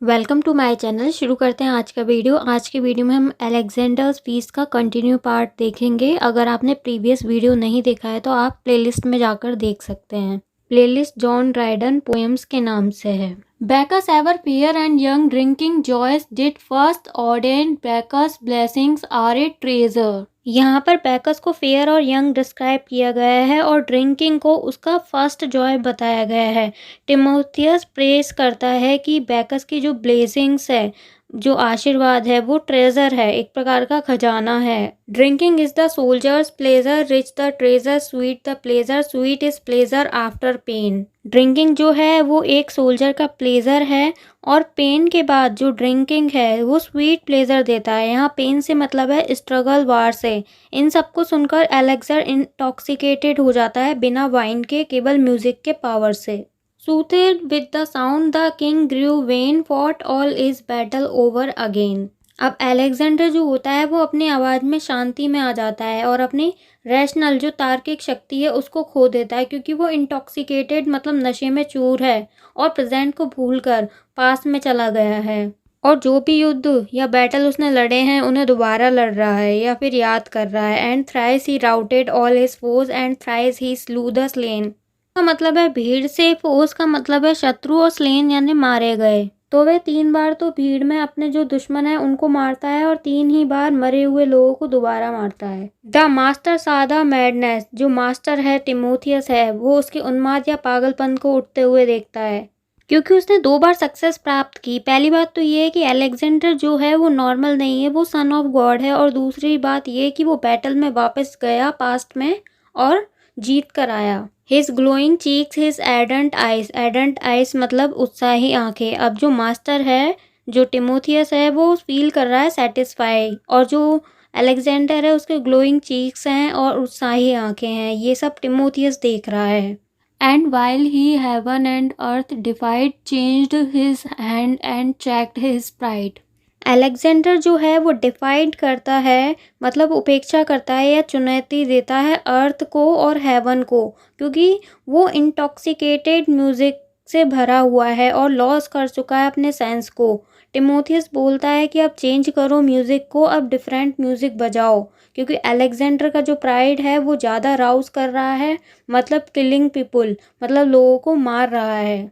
Welcome to my channel. शुरू करते हैं आज का वीडियो। आज के वीडियो में हम अलेक्जेंडर्स फीस्ट का कंटिन्यू पार्ट देखेंगे। अगर आपने प्रीवियस वीडियो नहीं देखा है तो आप प्लेलिस्ट में जाकर देख सकते हैं। प्लेलिस्ट जॉन ड्राइडन पोएम्स के नाम से है। Bacchus ever fair and young drinking joys did first ordain Bacchus blessings are a treasure. यहाँ पर बैकस को फेयर और यंग डिस्क्राइब किया गया है और ड्रिंकिंग को उसका फर्स्ट जॉय बताया गया है। टिमोथियस प्रेस करता है कि बैकस की जो ब्लेसिंग्स है, जो आशीर्वाद है, वो ट्रेजर है, एक प्रकार का खजाना है। Drinking is the soldier's pleasure, rich the treasure, sweet the pleasure, sweet is pleasure after pain. Drinking जो है वो एक सोल्जर का प्लेजर है और पेन के बाद जो ड्रिंकिंग है वो स्वीट प्लेजर देता है। यहाँ पेन से मतलब है स्ट्रगल, वार से। इन सबको सुनकर एलेक्सर इंटॉक्सिकेटेड हो जाता है बिना वाइन के, केवल म्यूजिक के पावर से। Soothed with the sound, the king grew vain, fought all is battle over again। अब अलेक्जेंडर जो होता है वो अपनी आवाज़ में शांति में आ जाता है और अपनी रैशनल जो तार्किक शक्ति है उसको खो देता है, क्योंकि वो इंटॉक्सिकेटेड मतलब नशे में चूर है और प्रेजेंट को भूलकर पास्ट में चला गया है। और जो भी युद्ध या बैटल उसने लड़े हैं उन्हें दोबारा लड़ रहा है या फिर याद कर रहा है। And thrice he routed all his foes and thrice he slew the slain का मतलब है भीड़ से, फोर्स का मतलब है शत्रु, और स्लेन यानी मारे गए। तो वह 3 बार तो भीड़ में अपने जो दुश्मन है उनको मारता है और 3 ही बार मरे हुए लोगों को दोबारा मारता है। द मास्टर सादा मैडनेस, जो मास्टर है टिमोथियस है, वो उसके उन्माद या पागलपन को उठते हुए देखता है, क्योंकि उसने 2 बार सक्सेस प्राप्त की। पहली बात तो ये है कि अलेक्जेंडर जो है वो नॉर्मल नहीं है, वो सन ऑफ गॉड है। और दूसरी बात ये कि वो बैटल में वापस गया पास्ट में और जीत कर आया। His glowing cheeks, his ardent eyes, ardent eyes मतलब उत्साही आंखें। अब जो मास्टर है, जो टिमोथियस है, वो फील कर रहा है सेटिस्फाई, और जो अलेक्जेंडर है उसके ग्लोइंग चीक्स हैं और उत्साही आंखें हैं। ये सब टिमोथियस देख रहा है। And while he heaven and earth डिफाइड changed his hand and checked his pride. Alexander जो है वो डिफाइड करता है, मतलब उपेक्षा करता है या चुनौती देता है अर्थ को और हेवन को, क्योंकि वो इंटॉक्सिकेटेड म्यूजिक से भरा हुआ है और लॉस कर चुका है अपने सेंस को। टिमोथियस बोलता है कि अब चेंज करो म्यूजिक को, अब डिफरेंट म्यूजिक बजाओ, क्योंकि अलेक्जेंडर का जो प्राइड है वो ज़्यादा राउज कर रहा है, मतलब किलिंग पीपुल, मतलब लोगों को मार रहा है।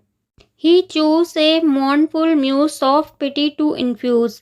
He chose a mournful muse soft pity to infuse।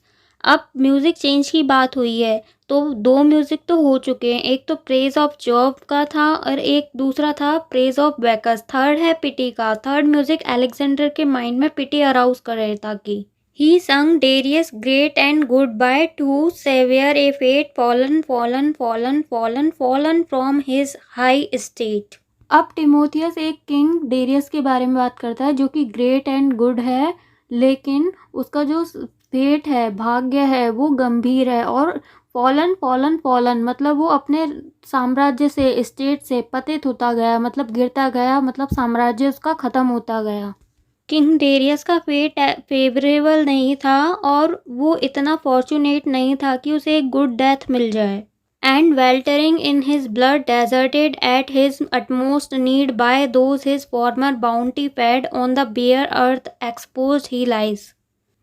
अब म्यूजिक चेंज की बात हुई है तो 2 म्यूजिक तो हो चुके हैं। एक तो प्रेज ऑफ जॉब का था और एक दूसरा था प्रेज ऑफ बैकस। थर्ड है पिटी का। थर्ड म्यूजिक अलेक्जेंडर के माइंड में पिटी अराउज करे ताकि he sung Darius great and good by too severe a fate fallen fallen fallen fallen fallen from his high estate. अब Timotheus एक king Darius के बारे में बात करता है जो कि ग्रेट एंड गुड है, लेकिन उसका जो फेट है, भाग्य है, वो गंभीर है। और फॉलन फॉलन फॉलन मतलब वो अपने साम्राज्य से, स्टेट से पतित होता गया, मतलब गिरता गया, मतलब साम्राज्य उसका ख़त्म होता गया। किंग डेरियस का फेट फेवरेबल नहीं था और वो इतना फॉर्चुनेट नहीं था कि उसे एक गुड डेथ मिल जाए। And weltering in his blood, deserted at his utmost need by those his former bounty fed, on the bare earth exposed he lies।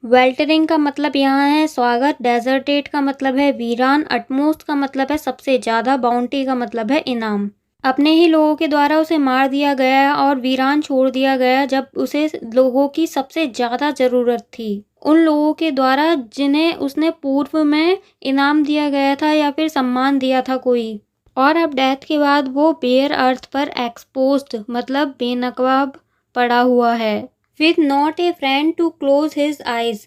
वेल्टरिंग का मतलब यहाँ है स्वागत, डेजर्टेड का मतलब है वीरान, अटमोस्ट का मतलब है सबसे ज़्यादा, बाउंटी का मतलब है इनाम। अपने ही लोगों के द्वारा उसे मार दिया गया और वीरान छोड़ दिया गया जब उसे लोगों की सबसे ज़्यादा ज़रूरत थी। उन लोगों के द्वारा जिन्हें उसने पूर्व में इनाम दिया गया था या फिर सम्मान दिया था कोई। और अब डेथ के बाद वो बेयर अर्थ पर एक्सपोज्ड मतलब बेनकाब पड़ा हुआ है। With not a friend to close his eyes.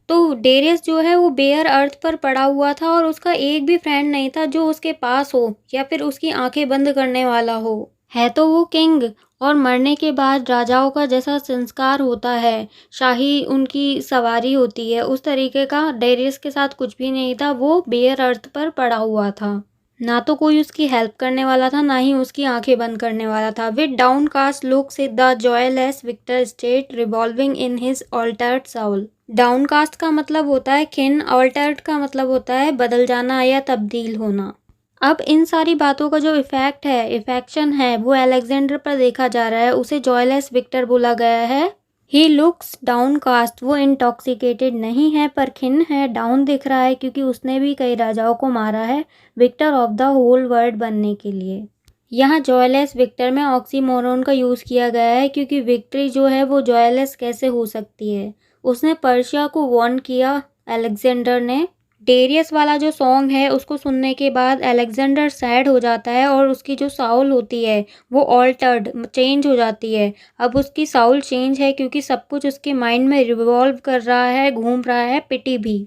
तो डेरियस जो है वो बेयर अर्थ पर पड़ा हुआ था और उसका एक भी फ्रेंड नहीं था जो उसके पास हो या फिर उसकी आंखें बंद करने वाला हो। है तो वो किंग, और मरने के बाद राजाओं का जैसा संस्कार होता है, शाही उनकी सवारी होती है, उस तरीके का डेरियस के साथ कुछ भी नहीं था। वो बेयर अर्थ पर पड़ा हुआ था, ना तो कोई उसकी हेल्प करने वाला था, ना ही उसकी आंखें बंद करने वाला था। With downcast looks the joyless victor sate revolving in his altered soul. Downcast का मतलब होता है खिन, ऑल्टर्ड का मतलब होता है बदल जाना या तब्दील होना। अब इन सारी बातों का जो इफेक्ट है, इफेक्शन है, वो अलेक्जेंडर पर देखा जा रहा है। उसे जॉयलेस विक्टर बोला गया है। ही लुक्स डाउन कास्ट, वो इंटॉक्सिकेटेड नहीं है पर खिन्न है, डाउन दिख रहा है क्योंकि उसने भी कई राजाओं को मारा है victor of the whole world बनने के लिए। यहाँ जॉयलेस विक्टर में ऑक्सीमोरोन का यूज़ किया गया है क्योंकि विक्ट्री जो है वो जॉयलेस कैसे हो सकती है। उसने पर्शिया को वॉर्न किया अलेक्जेंडर ने। डेरियस वाला जो सॉन्ग है उसको सुनने के बाद अलेक्जेंडर सैड हो जाता है और उसकी जो साउल होती है वो ऑल्टर्ड चेंज हो जाती है। अब उसकी साउल चेंज है क्योंकि सब कुछ उसके माइंड में रिवॉल्व कर रहा है, घूम रहा है, पिटी भी।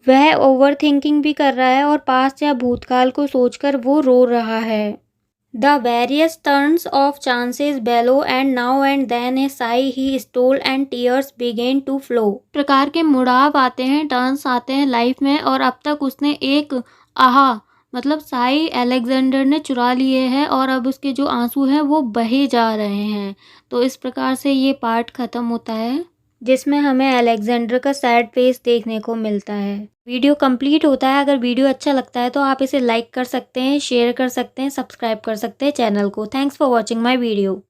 वह ओवर थिंकिंग भी कर रहा है और पास्ट या भूतकाल को सोचकर वो रो रहा है। The various turns of chances bellow and now and then a sigh he stole and tears began to flow। प्रकार के मुड़ाव आते हैं, टर्न्स आते हैं लाइफ में और अब तक उसने एक आहा मतलब साई अलेक्जेंडर ने चुरा लिए हैं और अब उसके जो आंसू हैं वो बहे जा रहे हैं। तो इस प्रकार से ये पार्ट ख़त्म होता है जिसमें हमें अलेक्जेंडर का सैड फेस देखने को मिलता है। वीडियो कंप्लीट होता है। अगर वीडियो अच्छा लगता है तो आप इसे लाइक कर सकते हैं, शेयर कर सकते हैं, सब्सक्राइब कर सकते हैं चैनल को। Thanks for watching my video.